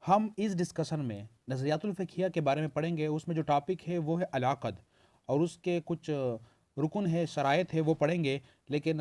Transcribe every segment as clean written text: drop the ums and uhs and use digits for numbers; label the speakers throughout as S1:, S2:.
S1: ہم اس ڈسکشن میں نظریات الفقہیہ کے بارے میں پڑھیں گے. اس میں جو ٹاپک ہے وہ ہے العقد، اور اس کے کچھ رکن ہے، شرائط ہے، وہ پڑھیں گے. لیکن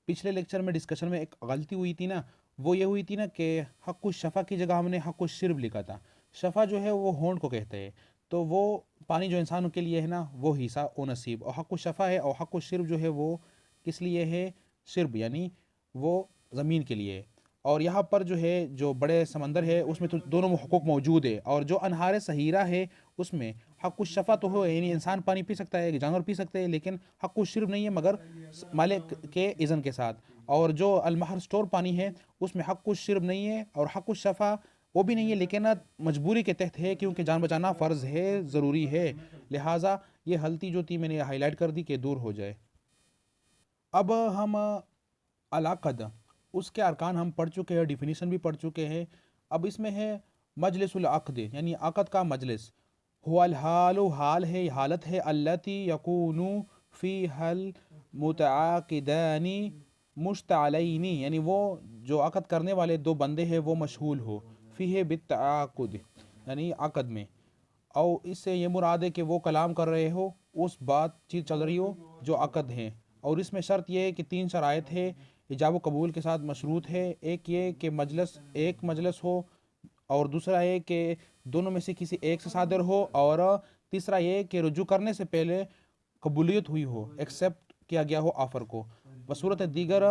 S1: پچھلے لیکچر میں ڈسکشن میں ایک غلطی ہوئی تھی نا، وہ یہ ہوئی تھی نا کہ حق الشفا کی جگہ ہم نے حق الشرب لکھا تھا. شفا جو ہے وہ ہونٹ کو کہتے ہیں، تو وہ پانی جو انسانوں کے لیے ہے نا وہ حصہ و نصیب، اور حق الشفا ہے. اور حق الشرب جو ہے وہ کس لیے ہے؟ شرب یعنی وہ زمین کے لیے. اور یہاں پر جو ہے جو بڑے سمندر ہے اس میں تو دونوں حقوق موجود ہے. اور جو انہار صحیرہ ہے اس میں حق الشفا تو ہو، یعنی انسان پانی پی سکتا ہے، جانور پی سکتے ہیں، لیکن حق الشرب نہیں ہے مگر مالک کے اذن کے ساتھ. اور جو المہر سٹور پانی ہے اس میں حق الشرب نہیں ہے، اور حق الشفا وہ بھی نہیں ہے، لیکن مجبوری کے تحت ہے، کیونکہ جان بچانا فرض ہے، ضروری ہے. لہٰذا یہ غلطی جو تھی میں نے ہائی لائٹ کر دی کہ دور ہو جائے. اب ہم العقد، اس کے ارکان ہم پڑھ چکے ہیں، ڈیفینیشن بھی پڑھ چکے ہیں. اب اس میں ہے مجلس العقد، یعنی عقد کا مجلس. هو الحال، حال ہے، حالت ہے، التي يكون فيها المتعاقدان مشتعلین، یعنی وہ جو عقد کرنے والے دو بندے ہیں وہ مشغول ہو، فیہ بالتعاقد یعنی عقد میں. اور اس سے یہ مراد ہے کہ وہ کلام کر رہے ہو، اس بات چیز چل رہی ہو جو عقد ہے. اور اس میں شرط یہ ہے کہ 3 شرائط ہے، ایجاب و قبول کے ساتھ مشروط ہے. ایک یہ کہ ایک مجلس ہو، اور دوسرا یہ کہ دونوں میں سے کسی ایک سے صادر ہو، اور تیسرا یہ کہ رجوع کرنے سے پہلے قبولیت ہوئی ہو، ایکسیپٹ کیا گیا ہو آفر کو. بصورت دیگر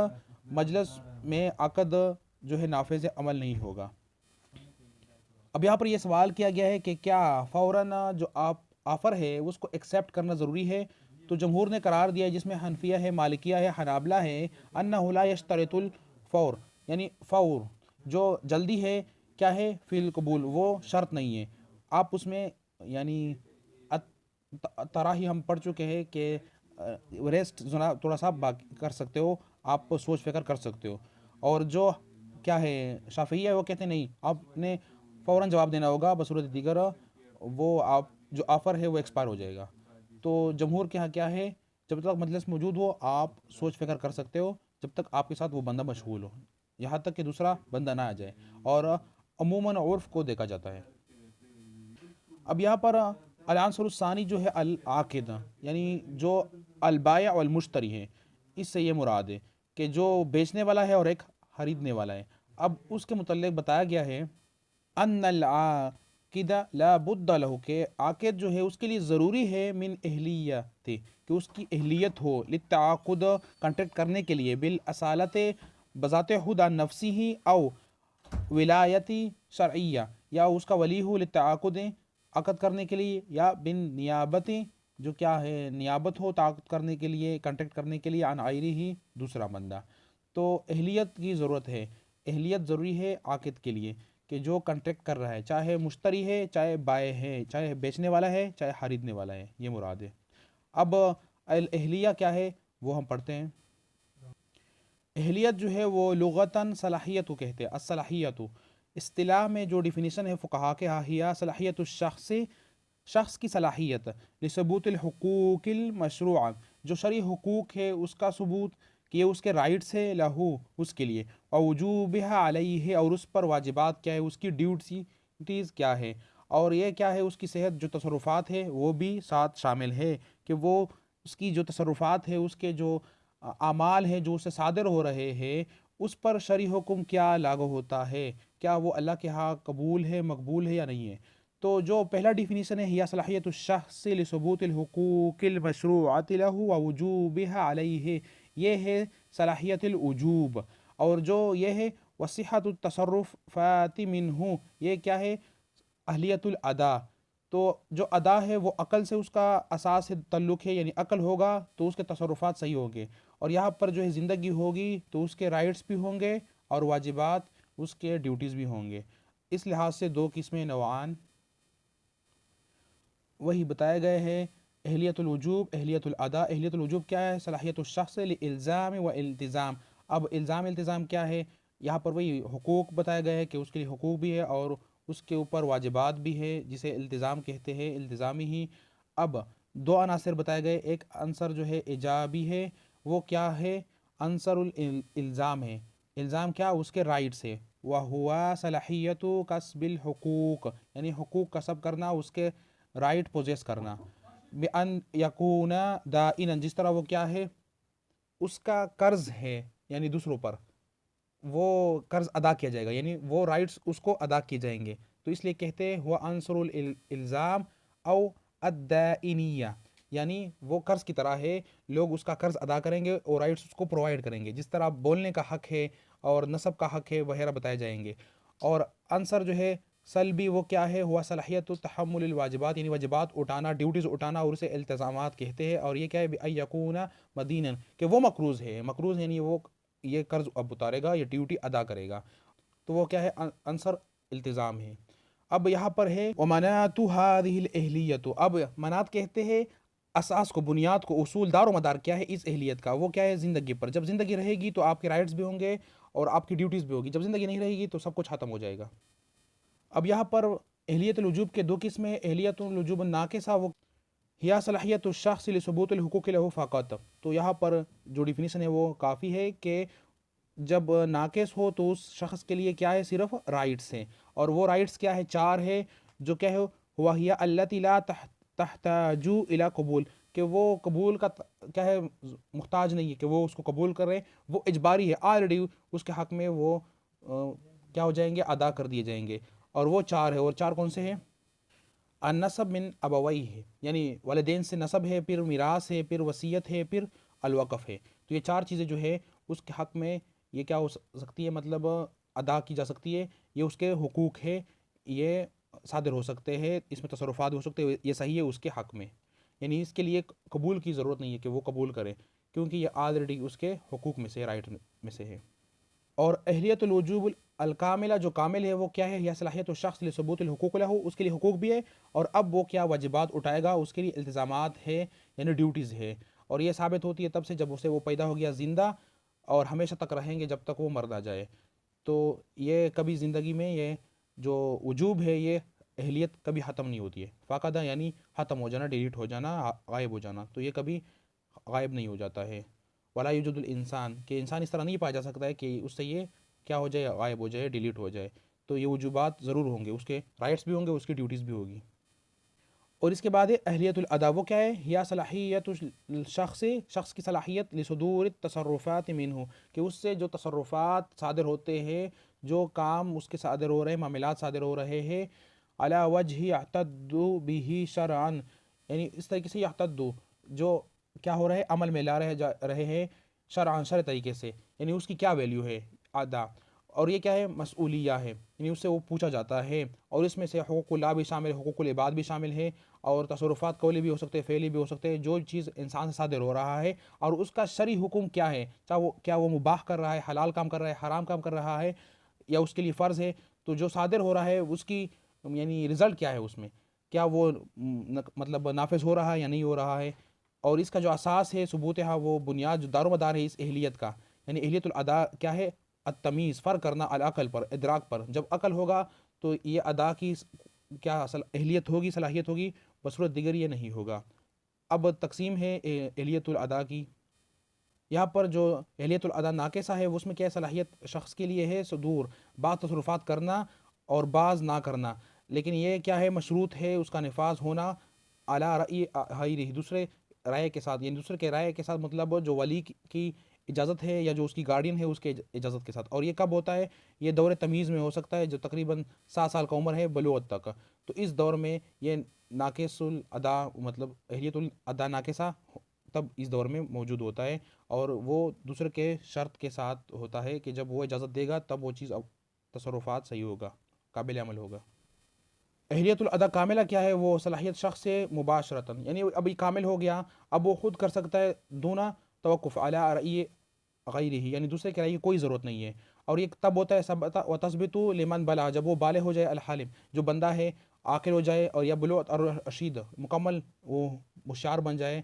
S1: مجلس میں عقد جو ہے نافذ عمل نہیں ہوگا. اب یہاں پر یہ سوال کیا گیا ہے کہ کیا فوراً جو آفر ہے اس کو ایکسیپٹ کرنا ضروری ہے؟ تو جمہور نے قرار دیا ہے، جس میں حنفیہ ہے، مالکیہ ہے، حنابلہ ہے، انہ لا یشترط الفور، یعنی فور جو جلدی ہے کیا ہے فی القبول، وہ شرط نہیں ہے. آپ اس میں یعنی تراہی ہم پڑھ چکے ہیں کہ ریسٹ تھوڑا سا کر سکتے ہو، آپ سوچ فکر کر سکتے ہو. اور جو کیا ہے شافعیہ ہے وہ کہتے ہیں نہیں، آپ نے فوراً جواب دینا ہوگا، بصورت دیگر وہ آپ جو آفر ہے وہ ایکسپائر ہو جائے گا. تو جمہور کے ہاں کیا ہے، جب تک مجلس موجود ہو آپ سوچ فکر کر سکتے ہو، جب تک آپ کے ساتھ وہ بندہ مشغول ہو، یہاں تک کہ دوسرا بندہ نہ آ جائے. اور عموماً عرف کو دیکھا جاتا ہے. اب یہاں پر العنصر الثانی جو ہے العاقد، یعنی جو البائع والمشتری ہے، اس سے یہ مراد ہے کہ جو بیچنے والا ہے اور ایک خریدنے والا ہے. اب اس کے متعلق بتایا گیا ہے ان العاقد لا بد له، کہ عاقد جو ہے اس کے لیے ضروری ہے من اہلیت، کہ اس کی اہلیت ہو، للتعاقد کانٹریکٹ کرنے کے لیے، بالاصالت بذات خود عن نفسی ہی، او ولایتی شرعیہ، یا اس کا ولی ہو، للتعاقد عقد کرنے کے لیے، یا بن نیابتی جو کیا ہے نیابت ہو تعاقد کرنے کے لیے، کانٹیکٹ کرنے کے لیے، عن غیرہ ہی دوسرا بندہ. تو اہلیت کی ضرورت ہے، اہلیت ضروری ہے عاقد کے لیے، کہ جو کانٹیکٹ کر رہا ہے چاہے مشتری ہے، چاہے بائع ہے، چاہے بیچنے والا ہے، چاہے خریدنے والا ہے، یہ مراد ہے. اب الاہلیہ کیا ہے وہ ہم پڑھتے ہیں. اہلیت جو ہے وہ لغتاً صلاحیت کو کہتے ہیں، الصلاحیت. اصطلاح میں جو ڈیفینیشن ہے فقہا کے ہاں صلاحیت الشخص، شخص کی صلاحیت، لثبوت الحقوق المشروعہ، جو شرعی حقوق ہے اس کا ثبوت، کہ اس کے رائٹس ہے، لہو اس کے لیے، اور وجوبہ علیہ، اور اس پر واجبات کیا ہے، اس کی ڈیوٹیز کیا ہے، اور یہ کیا ہے اس کی صحت، جو تصرفات ہے وہ بھی ساتھ شامل ہے، کہ وہ اس کی جو تصرفات ہے، اس کے جو اعمال ہیں جو اس سے صادر ہو رہے ہیں، اس پر شرعی حکم کیا لاگو ہوتا ہے، کیا وہ اللہ کے ہاں قبول ہے، مقبول ہے یا نہیں ہے. تو جو پہلا ڈیفینیشن ہے ہی صلاحیت الشخص لثبوت الحقوق المشروعۃ له ووجوبها علیہ، یہ ہے صلاحیت الوجوب. اور جو یہ ہے وصحۃ التصرفات منہ، یہ کیا ہے اہلیت الادا. تو جو ادا ہے وہ عقل سے اس کا اساس تعلق ہے، یعنی عقل ہوگا تو اس کے تصرفات صحیح ہوں گے، اور یہاں پر جو ہے زندگی ہوگی تو اس کے رائٹس بھی ہوں گے اور واجبات اس کے ڈیوٹیز بھی ہوں گے. اس لحاظ سے 2 قسمیں نوعان وہی بتائے گئے ہیں، اہلیت الوجوب، اہلیت الادا. اہلیت الوجوب کیا ہے؟ صلاحیت الشخص للزام و التزام. اب الزام التزام کیا ہے؟ یہاں پر وہی حقوق بتائے گئے ہیں کہ اس کے لیے حقوق بھی ہے اور اس کے اوپر واجبات بھی ہے، جسے التزام کہتے ہیں، التزامی ہی. اب 2 عناصر بتائے گئے، ایک عنصر جو ہے ایجابی ہے، وہ کیا ہے؟ عنصر الالزام ہے. الزام کیا؟ اس کے رائٹس ہے، وہوا صلاحیت کسب الحقوق، یعنی حقوق کسب کرنا، اس کے رائٹ پوزیس کرنا، بأن یکون دائنا، جس طرح وہ کیا ہے، اس کا قرض ہے، یعنی دوسروں پر وہ قرض ادا کیا جائے گا، یعنی وہ رائٹس اس کو ادا کیے جائیں گے، تو اس لیے کہتے ہیں ہوا عنصر الالزام او الدائنیہ، یعنی وہ قرض کی طرح ہے، لوگ اس کا قرض ادا کریں گے اور رائٹس اس کو پرووائڈ کریں گے، جس طرح بولنے کا حق ہے اور نسب کا حق ہے وغیرہ بتائے جائیں گے۔ اور عنصر جو ہے سلبی، وہ کیا ہے، ہوا صلاحیت تحمل الواجبات، یعنی واجبات اٹھانا، ڈیوٹیز اٹھانا، اور اسے التزامات کہتے ہیں، اور یہ کیا ہے، بأن یکون مدینا، کہ وہ مقروض ہے، مقروض یعنی وہ یہ قرض اب اتارے گا، یہ ڈیوٹی ادا کرے گا، تو وہ کیا ہے، عنصر التزام ہے۔ اب یہاں پر ہے ومنات هذه الاہلیت، اب منات کہتے ہیں اساس کو، بنیاد کو، اصول، دار و مدار کیا ہے اس اہلیت کا، وہ کیا ہے، زندگی پر، جب زندگی رہے گی تو آپ کے رائٹس بھی ہوں گے اور آپ کی ڈیوٹیز بھی ہوگی، جب زندگی نہیں رہے گی تو سب کچھ ختم ہو جائے گا۔ اب یہاں پر اہلیت الوجوب کے دو قسمیں، اہلیت الوجوب الناقصہ، وہ ہیا صلاحیت الشخص لثبوت الحقوق له فقط، تو یہاں پر جو ڈیفینیشن ہے وہ کافی ہے کہ جب ناقص ہو تو اس شخص کے لیے کیا ہے، صرف رائٹس ہیں، اور وہ رائٹس کیا ہے، چار ہے، جو کیا ہے، وہی التی لا تحتاج الی قبول، کہ وہ قبول کا کیا ہے، محتاج نہیں ہے کہ وہ اس کو قبول کریں، وہ اجباری ہے، آلریڈی اس کے حق میں وہ کیا ہو جائیں گے، ادا کر دیے جائیں گے، اور وہ چار ہے، اور چار کون سے ہیں، النسب من ابوئی ہے، یعنی والدین سے نسب ہے، پھر میراث ہے، پھر وصیت ہے، پھر الوقف ہے، تو یہ چار چیزیں جو ہے اس کے حق میں یہ کیا ہو سکتی ہے، مطلب ادا کی جا سکتی ہے، یہ اس کے حقوق ہے، یہ صادر ہو سکتے ہیں، اس میں تصرفات ہو سکتے ہیں، یہ صحیح ہے اس کے حق میں، یعنی اس کے لیے قبول کی ضرورت نہیں ہے کہ وہ قبول کرے، کیونکہ یہ آلریڈی اس کے حقوق میں سے، رائٹ میں سے ہے۔ اور اہلیت الوجوب الکاملہ، جو کامل ہے، وہ کیا ہے، یہ صلاحیت الشخص لثبوت الحقوق له، اس کے لیے حقوق بھی ہے، اور اب وہ کیا واجبات اٹھائے گا، اس کے لیے التزامات ہے، یعنی ڈیوٹیز ہے، اور یہ ثابت ہوتی ہے تب سے جب اسے وہ پیدا ہو گیا زندہ، اور ہمیشہ تک رہیں گے جب تک وہ مر نہ جائے، تو یہ کبھی زندگی میں یہ جو وجوب ہے، یہ اہلیت کبھی ختم نہیں ہوتی ہے، فاقدہ یعنی ختم ہو جانا، ڈیلیٹ ہو جانا، غائب ہو جانا، تو یہ کبھی غائب نہیں ہو جاتا ہے۔ ولا یوجد الانسان، کہ انسان اس طرح نہیں پایا جا سکتا ہے کہ اس سے یہ کیا ہو جائے، غائب ہو جائے، ڈیلیٹ ہو جائے، تو یہ وجوبات ضرور ہوں گے، اس کے رائٹس بھی ہوں گے، اس کی ڈیوٹیز بھی ہوگی۔ اور اس کے بعد ہے اہلیت الادا، وہ کیا ہے، یا صلاحیت الشخص، شخص کی صلاحیت لصدور التصرفات منہ، کہ اس سے جو تصرفات صادر ہوتے ہیں، جو کام اس کے صادر ہو رہے ہیں، معاملات صادر ہو رہے ہیں، علی وجہ یعتد به شرعا، یعنی اس طریقے سے یعتد، جو کیا ہو رہا ہے، عمل میں لا رہے ہیں، شرعا، شرع طریقے سے، یعنی اس کی کیا ویلیو ہے، ادا، اور یہ کیا ہے، مسئولیہ ہے، یعنی اس سے وہ پوچھا جاتا ہے، اور اس میں سے حقوق اللہ بھی شامل ہے، حقوق العباد بھی شامل ہے، اور تصرفات قولی بھی ہو سکتے ہیں، فعلی بھی ہو سکتے ہیں، جو چیز انسان سے صادر ہو رہا ہے، اور اس کا شرعی حکم کیا ہے، چاہے وہ کیا وہ مباح کر رہا ہے، حلال کام کر رہا ہے، حرام کام کر رہا ہے، یا اس کے لیے فرض ہے، تو جو صادر ہو رہا ہے اس کی یعنی رزلٹ کیا ہے، اس میں کیا وہ مطلب نافذ ہو رہا ہے یا نہیں ہو رہا ہے، اور اس کا جو اساس ہے، ثبوت ہے، وہ بنیاد جو دار و مدار ہے اس اہلیت کا، یعنی اہلیت الادا کیا ہے، التمیز، فرق کرنا، العقل پر، ادراک پر، جب عقل ہوگا تو یہ ادا کی کیا اہلیت ہوگی، صلاحیت ہوگی، بصورت دیگر یہ نہیں ہوگا۔ اب تقسیم ہے اہلیت الادا کی، یہاں پر جو اہلیت الادا ناقصہ ہے، اس میں کیا صلاحیت شخص کے لیے ہے، صدور، بعض تصرفات کرنا اور بعض نہ کرنا، لیکن یہ کیا ہے، مشروط ہے اس کا نفاذ ہونا، اعلیٰ رأی غیرہ، دوسرے رائے کے ساتھ، یعنی دوسرے کے رائے کے ساتھ، مطلب جو ولی کی اجازت ہے، یا جو اس کی گارڈین ہے اس کے اجازت کے ساتھ، اور یہ کب ہوتا ہے، یہ دور تمیز میں ہو سکتا ہے، جو تقریباً 7 سال کا عمر ہے، بلوغت تک، تو اس دور میں یہ ناقص الادا، مطلب اہلیت الادا ناقصہ تب اس دور میں موجود ہوتا ہے، اور وہ دوسرے کے شرط کے ساتھ ہوتا ہے کہ جب وہ اجازت دے گا تب وہ چیز تصرفات صحیح ہوگا، قابل عمل ہوگا۔ اہلیت الادا کاملہ کیا ہے، وہ صلاحیت شخص سے مباشرتاً، یعنی ابھی کامل ہو گیا، اب وہ خود کر سکتا ہے، دونا توقف علی رأی غیرہ، یعنی دوسرے کے رأی کی کوئی ضرورت نہیں ہے، اور یہ تب ہوتا ہے ثبت و تثبت لمن بلغ، جب وہ بالغ ہو جائے، الحالم، جو بندہ ہے عاقل ہو جائے، اور یا بلوغ اور رشید، مکمل وہ ہوشیار بن جائے،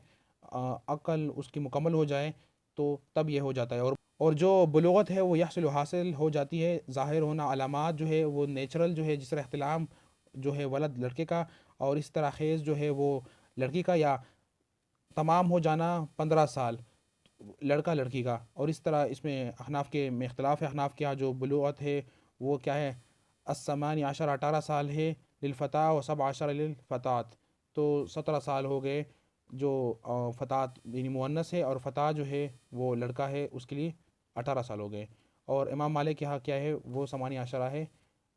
S1: عقل اس کی مکمل ہو جائے، تو تب یہ ہو جاتا ہے، اور جو بلوغت ہے وہ یحصل حاصل ہو جاتی ہے، ظاہر ہونا علامات جو ہے وہ نیچرل جو ہے، جس طرح احتلام جو ہے ولد لڑکے کا، اور اس طرح خیز جو ہے وہ لڑکی کا، یا تمام ہو جانا 15 سال لڑکا لڑکی کا، اور اس طرح اس میں احناف کے میں اختلاف ہے، احناف کے یہاں جو بلوغت ہے وہ کیا ہے، الثمانی عشر 18 سال ہے، للفتاة و 17 للفتات، تو 17 سال ہو گئے جو فتات یعنی مؤنث ہے، اور فتاة جو ہے وہ لڑکا ہے اس کے لیے 18 سال ہو گئے. اور امام مالک کے یہاں کیا ہے وہ 18 عشرہ ہے،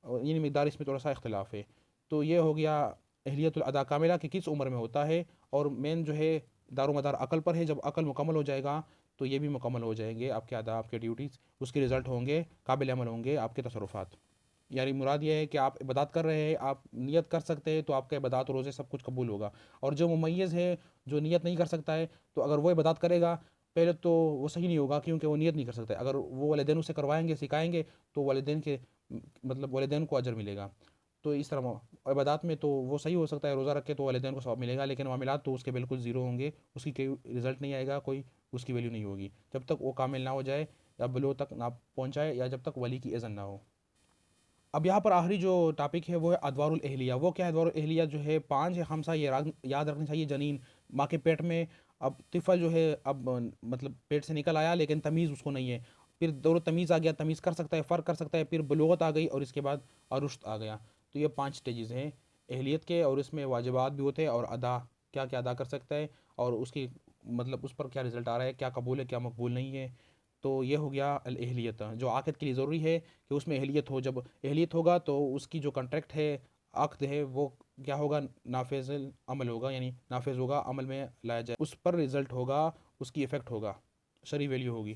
S1: اور یعنی مقدار اس میں تھوڑا سا اختلاف ہے. تو یہ ہو گیا اہلیت الادا کاملہ کہ کس عمر میں ہوتا ہے، اور مین جو ہے دار و مدار عقل پر ہے. جب عقل مکمل ہو جائے گا تو یہ بھی مکمل ہو جائیں گے آپ کے ادا، آپ کے ڈیوٹیز، اس کے رزلٹ ہوں گے، قابل عمل ہوں گے آپ کے تصرفات. یعنی مراد یہ ہے کہ آپ عبادات کر رہے ہیں، آپ نیت کر سکتے ہیں تو آپ کے عبادات و روزے سب کچھ قبول ہوگا. اور جو ممیز ہے، جو نیت نہیں کر سکتا ہے، تو اگر وہ عبادات کرے گا پہلے تو وہ صحیح نہیں ہوگا کیونکہ وہ نیت نہیں کر سکتا ہے. اگر وہ والدین اسے کروائیں گے، سکھائیں گے، تو والدین کے مطلب والدین کو اجر ملے گا. تو اس طرح عبادات میں تو وہ صحیح ہو سکتا ہے، روزہ رکھ کے تو والدین کو ثواب ملے گا، لیکن معاملات تو اس کے بالکل زیرو ہوں گے، اس کی کوئی رزلٹ نہیں آئے گا، کوئی اس کی ویلیو نہیں ہوگی جب تک وہ کامل نہ ہو جائے یا بلو تک نہ پہنچائے، یا جب تک ولی کی اذن نہ ہو. اب یہاں پر آخری جو ٹاپک ہے وہ ہے ادوار الاہلیہ. وہ کیا ہے ادوار الاہلیہ؟ جو ہے 5 یا 5 یہ یاد رکھنی چاہیے. جنین ماں کے پیٹ میں، اب طفل جو ہے اب مطلب پیٹ سے نکل آیا لیکن تمیز اس کو نہیں ہے، پھر دور تمیز آ گیا، تمیز کر سکتا ہے، فرق کر سکتا ہے، پھر بلوغت آ گئی، اور اس کے بعد رشد آ گیا. تو یہ 5 سٹیجز ہیں اہلیت کے، اور اس میں واجبات بھی ہوتے ہیں، اور ادا کیا کیا ادا کر سکتا ہے، اور اس کی مطلب اس پر کیا رزلٹ آ رہا ہے، کیا قبول ہے کیا مقبول نہیں ہے. تو یہ ہو گیا الاہلیت جو عاقد کے لیے ضروری ہے کہ اس میں اہلیت ہو. جب اہلیت ہوگا تو اس کی جو کنٹریکٹ ہے، عقد ہے، وہ کیا ہوگا، نافذ عمل ہوگا، یعنی نافذ ہوگا، عمل میں لایا جائے، اس پر رزلٹ ہوگا، اس کی افیکٹ ہوگا، شرعی ویلیو ہوگی.